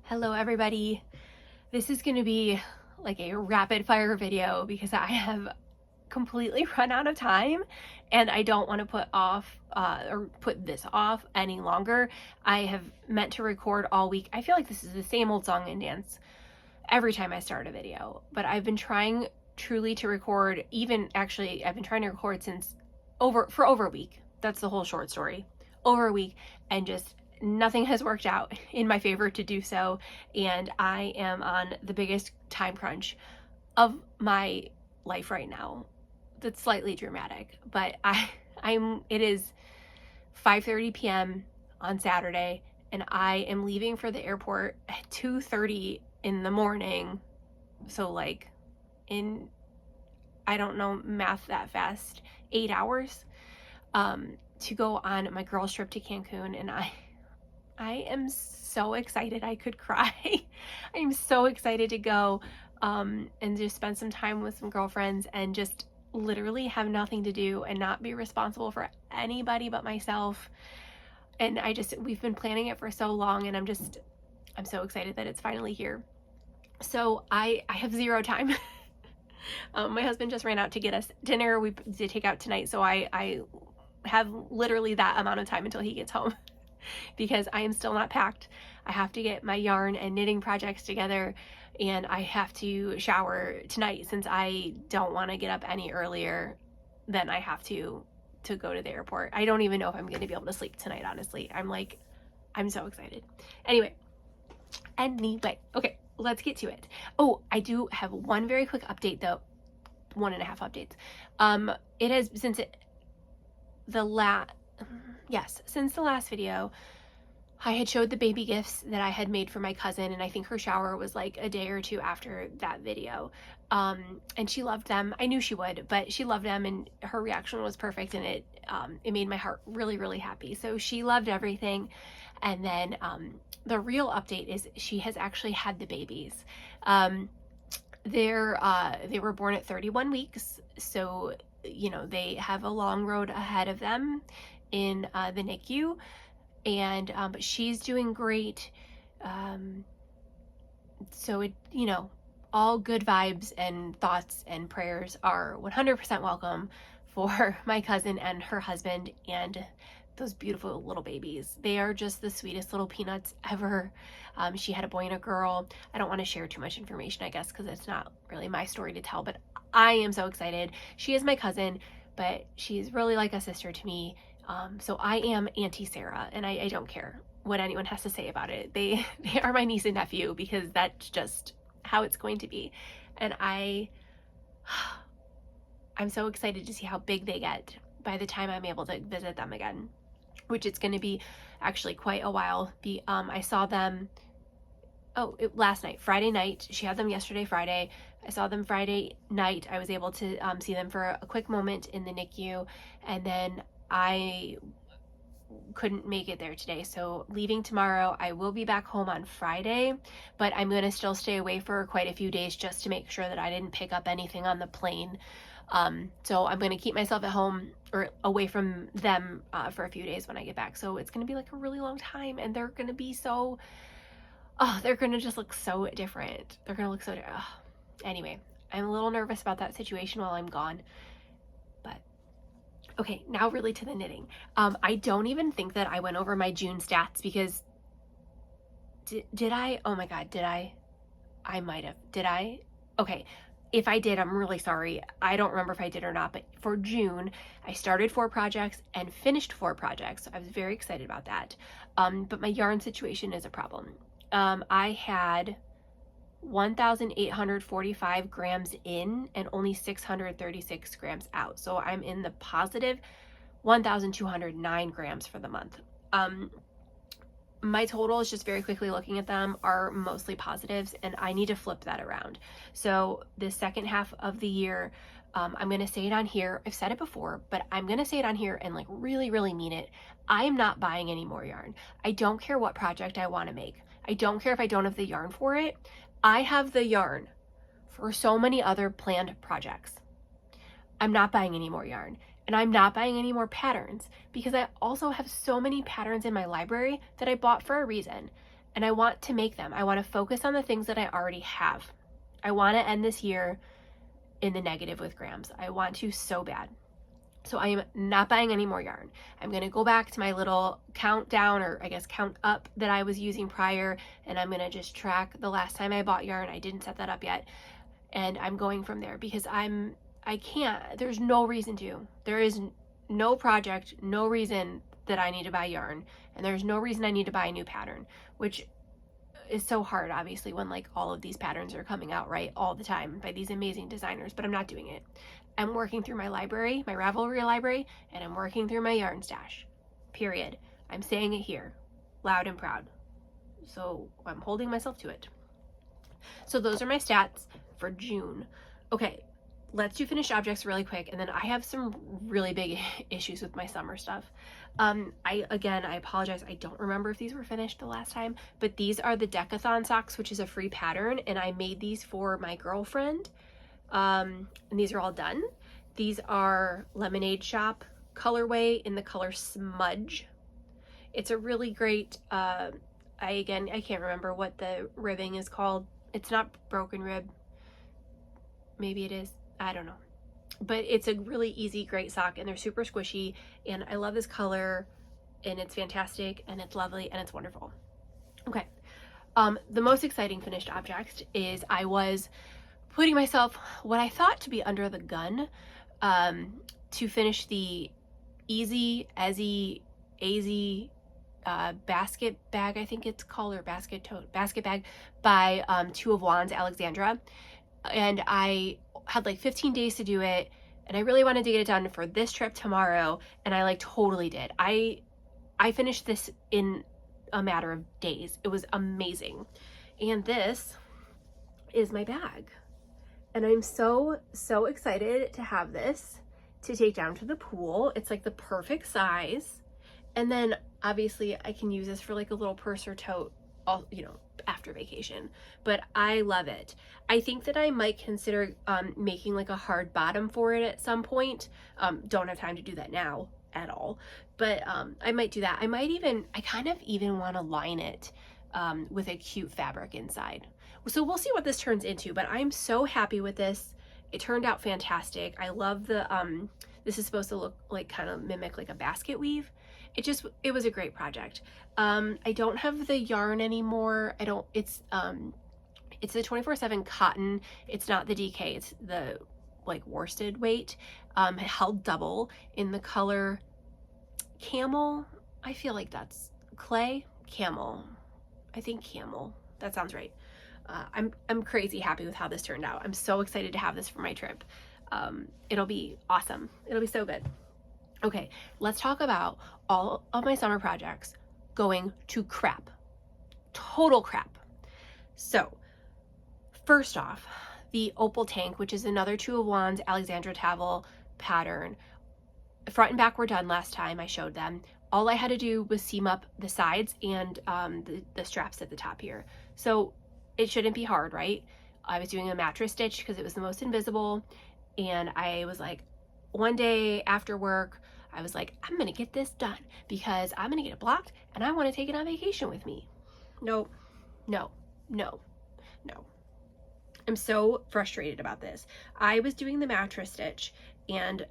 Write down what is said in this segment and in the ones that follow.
Hello everybody. This is going to be like a rapid fire video because I have completely run out of time and I don't want to put this off any longer. I have meant to record all week. I feel like this is the same old song and dance every time I start a video, but I've been trying truly to record, I've been trying to record for over a week. That's the whole short story. Over a week, and just nothing has worked out in my favor to do so, and I am on the biggest time crunch of my life right now. That's slightly dramatic, but it is 5:30 p.m. on Saturday, and I am leaving for the airport at 2:30 in the morning. So like I don't know math that fast, 8 hours to go on my girls trip to Cancun, and I am so excited I could cry. I am so excited to go and just spend some time with some girlfriends and just literally have nothing to do and not be responsible for anybody but myself. And we've been planning it for so long, and I'm so excited that it's finally here. So I have zero time. My husband just ran out to get us dinner. We did take out tonight, so I have literally that amount of time until he gets home. Because I am still not packed. I have to get my yarn and knitting projects together, and I have to shower tonight since I don't want to get up any earlier than I have to go to the airport. I don't even know if I'm going to be able to sleep tonight, honestly. I'm so excited. Anyway, okay, let's get to it. Oh, I do have one very quick update though. 1.5 updates. It has, since the last video, I had showed the baby gifts that I had made for my cousin, and I think her shower was like a day or two after that video. And she loved them. I knew she would, but she loved them, and her reaction was perfect, and it made my heart really, really happy. So she loved everything. And then the real update is she has actually had the babies. They were born at 31 weeks, so they have a long road ahead of them in the NICU, and but she's doing great. So all good vibes and thoughts and prayers are 100% welcome for my cousin and her husband and those beautiful little babies. They are just the sweetest little peanuts ever. She had a boy and a girl. I don't want to share too much information, I guess, because it's not really my story to tell, but I am so excited. She is my cousin, but she's really like a sister to me. So I am Auntie Sarah, and I don't care what anyone has to say about it. They are my niece and nephew, because that's just how it's going to be. And I'm so excited to see how big they get by the time I'm able to visit them again, which it's going to be actually quite a while. I saw them last night, Friday night. She had them yesterday, Friday. I saw them Friday night. I was able to see them for a quick moment in the NICU, and then I couldn't make it there today. So leaving tomorrow, I will be back home on Friday, but I'm going to still stay away for quite a few days just to make sure that I didn't pick up anything on the plane. So I'm going to keep myself at home or away from them for a few days when I get back. So it's going to be like a really long time, and they're going to be they're going to just look so different. They're going to look so different. Anyway, I'm a little nervous about that situation while I'm gone. But okay, now really to the knitting. I don't even think that I went over my June stats, because did I? Oh my God, did I? I might have. Did I? Okay. If I did, I'm really sorry. I don't remember if I did or not, but for June, I started 4 projects and finished 4 projects. So I was very excited about that. But my yarn situation is a problem. I had 1,845 grams in and only 636 grams out. So I'm in the positive 1,209 grams for the month. My totals, just very quickly looking at them, are mostly positives, and I need to flip that around. So the second half of the year, I'm going to say it on here. I've said it before, but I'm going to say it on here and like really, really mean it. I am not buying any more yarn. I don't care what project I want to make. I don't care if I don't have the yarn for it. I have the yarn for so many other planned projects. I'm not buying any more yarn. And I'm not buying any more patterns, because I also have so many patterns in my library that I bought for a reason. and I want to make them. I want to focus on the things that I already have. I want to end this year in the negative with grams. I want to so bad. So I am not buying any more yarn. I'm going to go back to my little countdown, or I guess count up, that I was using prior, and I'm going to just track the last time I bought yarn. I didn't set that up yet, and I'm going from there because I can't, there's no reason to. There is no project, no reason that I need to buy yarn, and there's no reason I need to buy a new pattern, which is so hard, obviously, when like all of these patterns are coming out right all the time by these amazing designers, but I'm not doing it. I'm working through my library, my Ravelry library, and I'm working through my yarn stash, period. I'm saying it here, loud and proud. So I'm holding myself to it. So those are my stats for June. Okay, let's do finished objects really quick, and then I have some really big issues with my summer stuff. I apologize, I don't remember if these were finished the last time, but these are the Decathlon socks, which is a free pattern, and I made these for my girlfriend. And these are all done. These are Lemonade Shop colorway in the color Smudge. It's a really great, I can't remember what the ribbing is called. It's not broken rib. Maybe it is. I don't know. But it's a really easy, great sock, and they're super squishy, and I love this color, and it's fantastic, and it's lovely, and it's wonderful. Okay. The most exciting finished object is I was putting myself what I thought to be under the gun to finish the Easy Ezzy AZ basket bag, I think it's called, or basket bag by Two of Wands, Alexandra. And I had like 15 days to do it, and I really wanted to get it done for this trip tomorrow, and I like totally did. I finished this in a matter of days. It was amazing. And this is my bag. And I'm so excited to have this to take down to the pool. It's like the perfect size. And then obviously I can use this for like a little purse or tote, after vacation. But I love it. I think that I might consider making like a hard bottom for it at some point. Don't have time to do that now at all. But I might do that. I kind of even want to line it with a cute fabric inside. So we'll see what this turns into, but I'm so happy with this. It turned out fantastic. I love the, this is supposed to look like, kind of mimic like a basket weave. It was a great project. I don't have the yarn anymore. It's the 24/7 cotton. It's not the DK, it's the like worsted weight. It held double in the color Camel. I feel like that's clay. Camel. I think camel. That sounds right. I'm crazy happy with how this turned out. I'm so excited to have this for my trip. It'll be awesome. It'll be so good. Okay, let's talk about all of my summer projects going to crap. Total crap. So, first off, the Opal tank, which is another Two of Wands Alexandra Tavel pattern. Front and back were done last time I showed them. All I had to do was seam up the sides and the straps at the top here. So it shouldn't be hard, right? I was doing a mattress stitch because it was the most invisible, and I was like, one day after work, I was like, I'm gonna get this done because I'm gonna get it blocked and I want to take it on vacation with me. No. I'm so frustrated about this. I was doing the mattress stitch and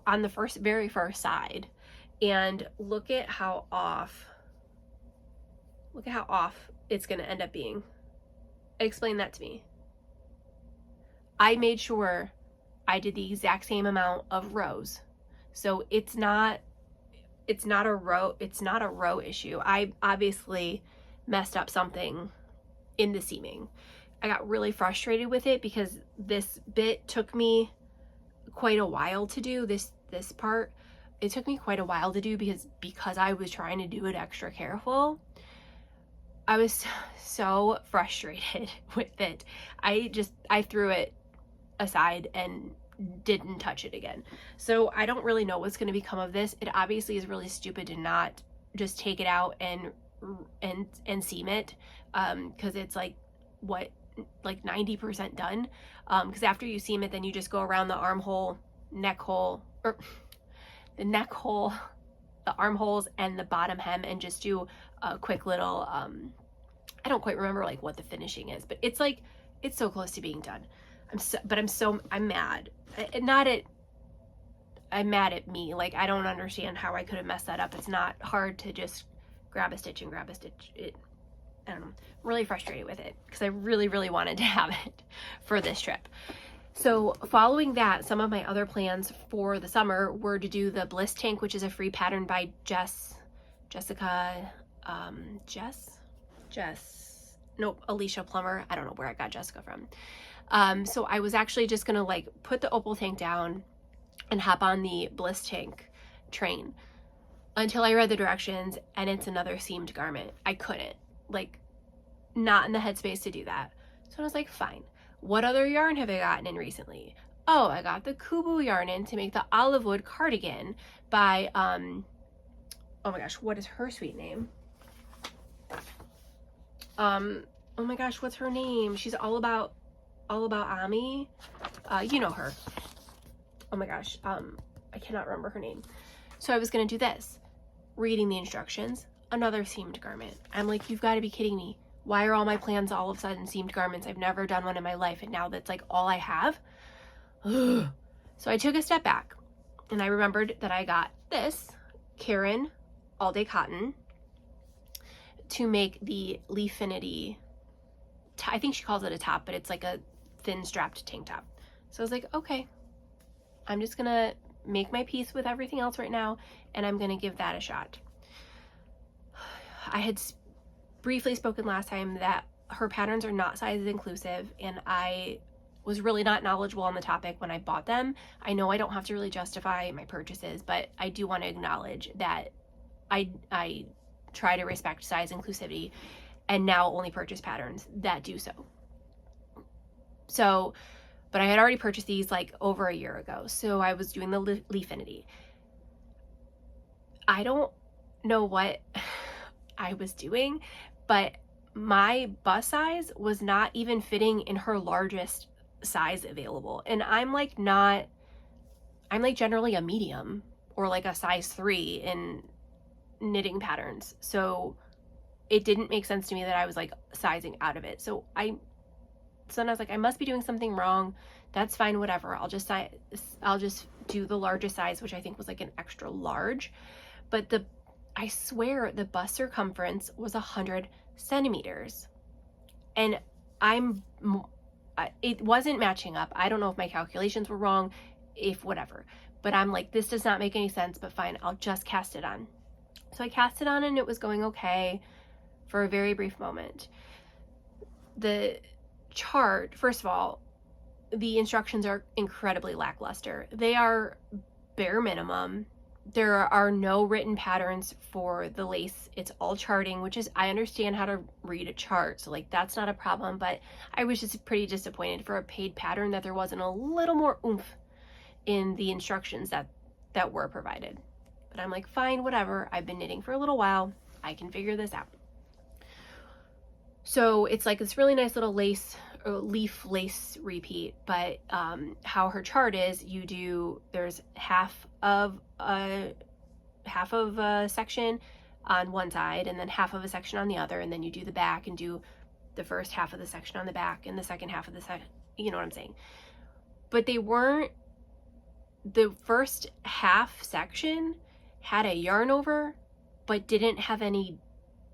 on the very first side, and look at how off it's gonna end up being. Explain that to me. I made sure I did the exact same amount of rows. So it's not a row issue. I obviously messed up something in the seaming. I got really frustrated with it because this bit took me quite a while to do, this part. It took me quite a while to do because I was trying to do it extra careful. I was so frustrated with it. I threw it aside and didn't touch it again. So I don't really know what's going to become of this. It obviously is really stupid to not just take it out and seam it, because it's like 90% done, because after you seam it, then you just go around the armhole, neck hole, or the neck hole, the armholes, and the bottom hem, and just do a quick little I don't quite remember like what the finishing is, but it's like, it's so close to being done. I'm mad. I'm mad at me. Like, I don't understand how I could have messed that up. It's not hard to just grab a stitch and grab a stitch. I don't know. I'm really frustrated with it because I really, really wanted to have it for this trip. So following that, some of my other plans for the summer were to do the Bliss tank, which is a free pattern by Alicia Plummer. I don't know where I got Jessica from. So I was actually just gonna like put the Opal tank down and hop on the Bliss tank train until I read the directions, and it's another seamed garment. I couldn't, like, not in the headspace to do that. So I was like, fine. What other yarn have I gotten in recently? Oh, I got the Kubu yarn in to make the Olivewood cardigan by, oh my gosh, what is her sweet name? Oh my gosh, what's her name? She's all about Ami. You know her. Oh my gosh, I cannot remember her name. So I was gonna do this, reading the instructions, another seamed garment. I'm like, you've got to be kidding me. Why are all my plans all of a sudden seamed garments? I've never done one in my life, and now that's like all I have. So I took a step back, and I remembered that I got this Karen all day cotton to make the Leafinity. I think she calls it a top, but it's like a thin strapped tank top. So I was like, okay, I'm just gonna make my peace with everything else right now, and I'm gonna give that a shot. I had briefly spoken last time that her patterns are not size inclusive, and I was really not knowledgeable on the topic when I bought them. I know I don't have to really justify my purchases, but I do want to acknowledge that I try to respect size inclusivity and now only purchase patterns that do so. But I had already purchased these like over a year ago. So I was doing the Leafinity. I don't know what I was doing, but my bust size was not even fitting in her largest size available. And I'm like generally a medium or like a size 3 in knitting patterns. So it didn't make sense to me that I was like sizing out of it. So then I was like, I must be doing something wrong. That's fine, whatever. I'll just do the largest size, which I think was like an extra large. But I swear the bust circumference was 100 centimeters. And it wasn't matching up. I don't know if my calculations were wrong, if whatever. But I'm like, this does not make any sense, but fine, I'll just cast it on. So I cast it on and it was going okay for a very brief moment. The chart, first of all, the instructions are incredibly lackluster. They are bare minimum. There are no written patterns for the lace. It's all charting, which is, I understand how to read a chart, so like that's not a problem, but I was just pretty disappointed for a paid pattern that there wasn't a little more oomph in the instructions that were provided. But I'm like, fine, whatever. I've been knitting for a little while. I can figure this out. So it's like this really nice little leaf lace repeat, but how her chart is, there's half of a section on one side and then half of a section on the other, and then you do the back and do the first half of the section on the back and the second half of the section, you know what I'm saying? But the first half section had a yarn over but didn't have any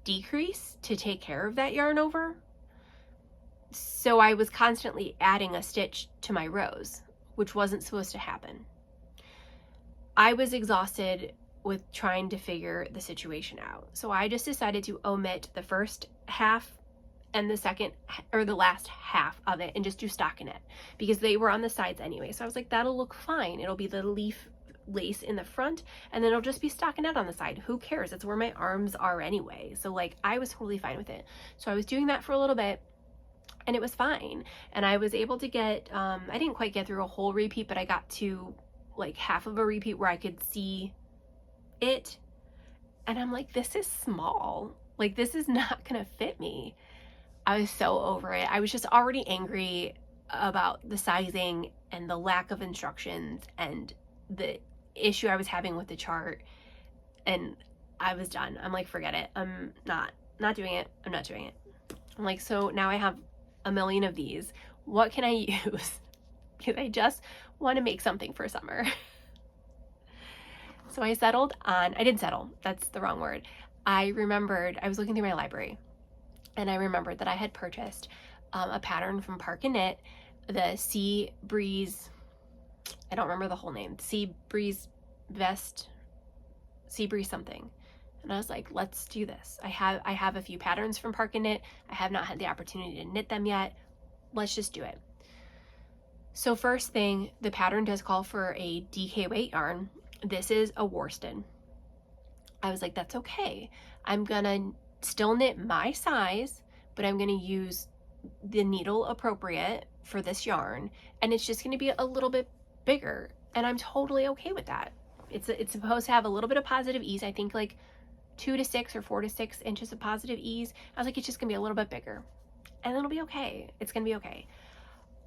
decrease to take care of that yarn over. So I was constantly adding a stitch to my rows, which wasn't supposed to happen. I was exhausted with trying to figure the situation out. So I just decided to omit the first half and the last half of it and just do stockinette because they were on the sides anyway. So I was like, that'll look fine. It'll be the leaf lace in the front and then it'll just be stockinette on the side. Who cares? It's where my arms are anyway. So like I was totally fine with it. So I was doing that for a little bit and it was fine. And I was able to get, I didn't quite get through a whole repeat, but I got to like half of a repeat where I could see it. And I'm like, this is small. Like this is not gonna fit me. I was so over it. I was just already angry about the sizing and the lack of instructions and the issue I was having with the chart, and I was done. I'm like, forget it. I'm not doing it. I'm not doing it. I'm like, so now I have a million of these. What can I use? Because I just want to make something for summer. So I didn't settle, that's the wrong word. I remembered, I was looking through my library, and I remembered that I had purchased a pattern from Park and Knit, the Sea Breeze, I don't remember the whole name, Sea Breeze Vest, Sea Breeze something. And I was like, let's do this. I have a few patterns from Park and Knit. I have not had the opportunity to knit them yet. Let's just do it. So first thing, the pattern does call for a DK weight yarn. This is a worsted. I was like, that's okay. I'm gonna still knit my size, but I'm gonna use the needle appropriate for this yarn, and it's just gonna be a little bit bigger, and I'm totally okay with that. It's supposed to have a little bit of positive ease. I think like 2 to 6 or 4 to 6 inches of positive ease. I was like, it's just gonna be a little bit bigger, and it'll be okay. It's gonna be okay.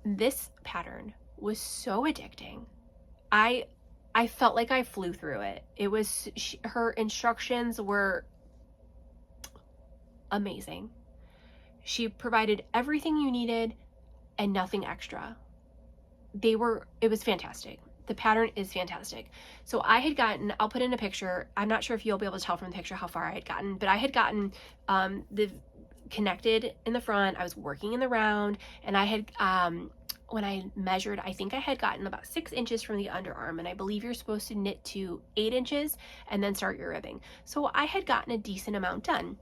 This pattern was so addicting. I felt like I flew through it. It was, her instructions were amazing. She provided everything you needed and nothing extra. It was fantastic. The pattern is fantastic. So I had gotten, I'll put in a picture. I'm not sure if you'll be able to tell from the picture how far I had gotten, but I had gotten the connected in the front. I was working in the round, and I had, when I measured, I think I had gotten about 6 inches from the underarm, and I believe you're supposed to knit to 8 inches and then start your ribbing. So I had gotten a decent amount done.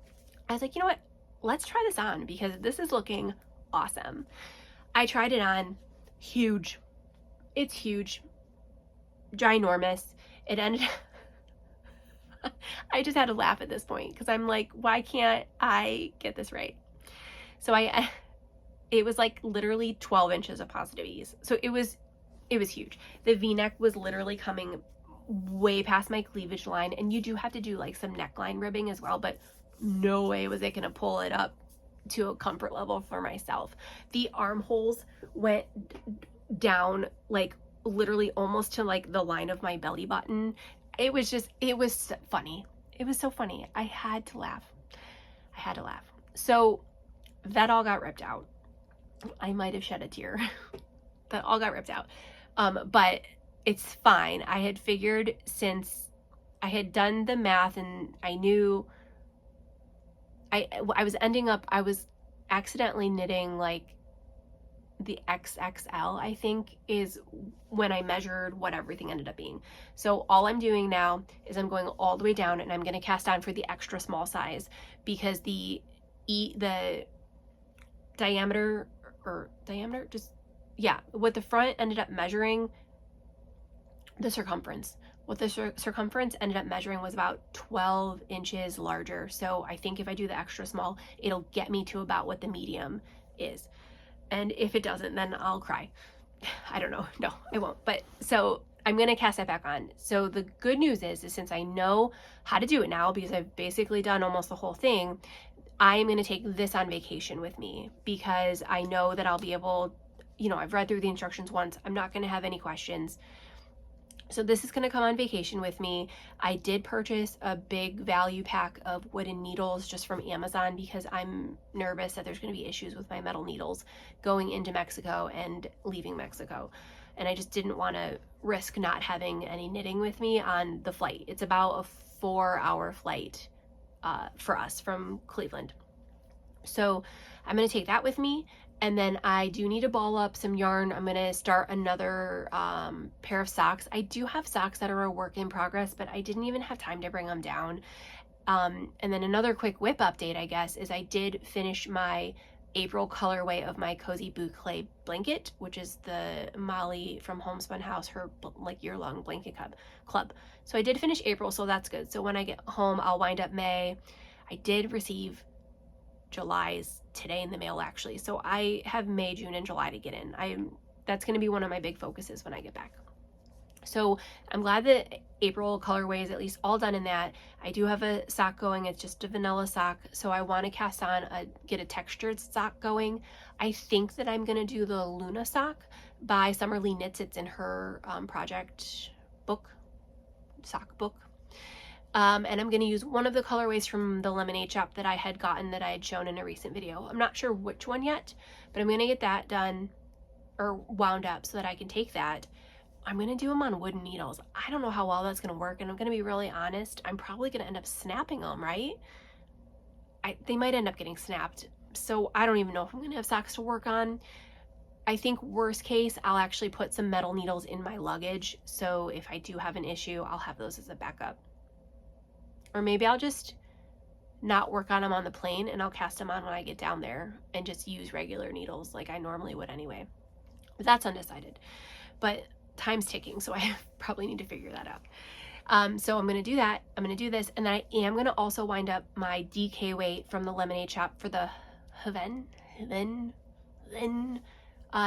I was like, you know what? Let's try this on because this is looking awesome. I tried it on. Huge. It's huge. Ginormous. It ended I just had to laugh at this point because I'm like, why can't I get this right? So it was like literally 12 inches of positive ease. So it was huge. The V-neck was literally coming way past my cleavage line, and you do have to do like some neckline ribbing as well, but no way was it gonna pull it up to a comfort level for myself. The armholes went down like literally almost to like the line of my belly button. It was funny. It was so funny. I had to laugh. So that all got ripped out. I might have shed a tear. That all got ripped out. But it's fine. I had figured, since I had done the math and I knew I was accidentally knitting like the XXL, I think, is when I measured what everything ended up being. So all I'm doing now is I'm going all the way down, and I'm going to cast on for the extra small size, because the diameter, what the front ended up measuring, the circumference. What the circumference ended up measuring was about 12 inches larger. So I think if I do the extra small, it'll get me to about what the medium is. And if it doesn't, then I'll cry. I don't know. No, I won't. But so I'm going to cast that back on. So the good news is since I know how to do it now, because I've basically done almost the whole thing, I am going to take this on vacation with me, because I know that I'll be able, I've read through the instructions once. I'm not going to have any questions. So this is going to come on vacation with me. I did purchase a big value pack of wooden needles just from Amazon, because I'm nervous that there's going to be issues with my metal needles going into Mexico and leaving Mexico. And I just didn't want to risk not having any knitting with me on the flight. It's about a 4-hour flight for us from Cleveland. So I'm going to take that with me. And then I do need to ball up some yarn. I'm going to start another pair of socks. I do have socks that are a work in progress, but I didn't even have time to bring them down. And then another quick whip update, I guess, is I did finish my April colorway of my Cozy Boucle blanket, which is the Molly from Homespun House, her like year-long blanket club. So I did finish April, so that's good. So when I get home, I'll wind up May. I did receive July's today in the mail, actually. So I have May, June, and July to get in. That's going to be one of my big focuses when I get back. So I'm glad that April colorway is at least all done in that. I do have a sock going. It's just a vanilla sock. So I want to cast on get a textured sock going. I think that I'm going to do the Luna sock by Summerlee Knits. It's in her project book, sock book. And I'm going to use one of the colorways from the lemonade shop that I had gotten that I had shown in a recent video. I'm not sure which one yet, but I'm going to get that done or wound up so that I can take that. I'm going to do them on wooden needles. I don't know how well that's going to work, and I'm going to be really honest. I'm probably going to end up snapping them, right? They might end up getting snapped. So I don't even know if I'm going to have socks to work on. I think worst case, I'll actually put some metal needles in my luggage. So if I do have an issue, I'll have those as a backup. Or maybe I'll just not work on them on the plane and I'll cast them on when I get down there and just use regular needles like I normally would anyway. But that's undecided. But time's ticking, so I probably need to figure that out. So I'm going to do that. I'm going to do this. And then I am going to also wind up my DK weight from the lemonade shop for the Hven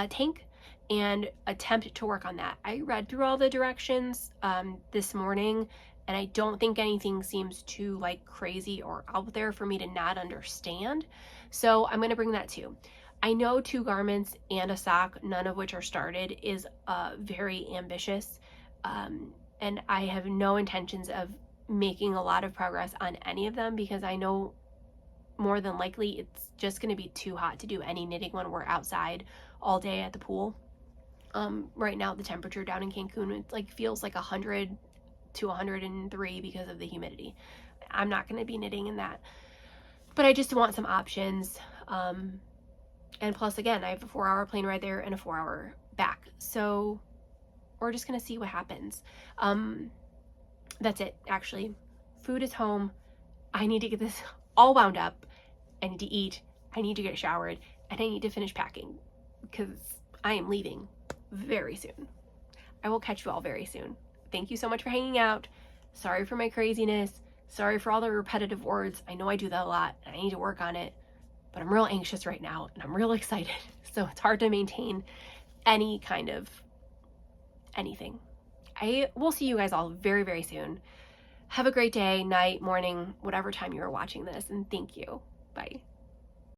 tank and attempt to work on that. I read through all the directions this morning, and I don't think anything seems too like crazy or out there for me to not understand. So I'm going to bring that too. I know 2 garments and a sock, none of which are started, is very ambitious. And I have no intentions of making a lot of progress on any of them because I know more than likely it's just going to be too hot to do any knitting when we're outside all day at the pool. Right now the temperature down in Cancun, it like feels like 100 to 103 because of the humidity. I'm not going to be knitting in that, but I just want some options. And plus, again, I have a 4-hour plane ride there and a 4-hour back. So we're just going to see what happens. That's it, actually. Food is home. I need to get this all wound up. I need to eat. I need to get showered. And I need to finish packing because I am leaving very soon. I will catch you all very soon. Thank you so much for hanging out. Sorry for my craziness. Sorry for all the repetitive words. I know I do that a lot and I need to work on it. But I'm real anxious right now and I'm real excited. So it's hard to maintain any kind of anything. I will see you guys all very, very soon. Have a great day, night, morning, whatever time you are watching this, and thank you. Bye.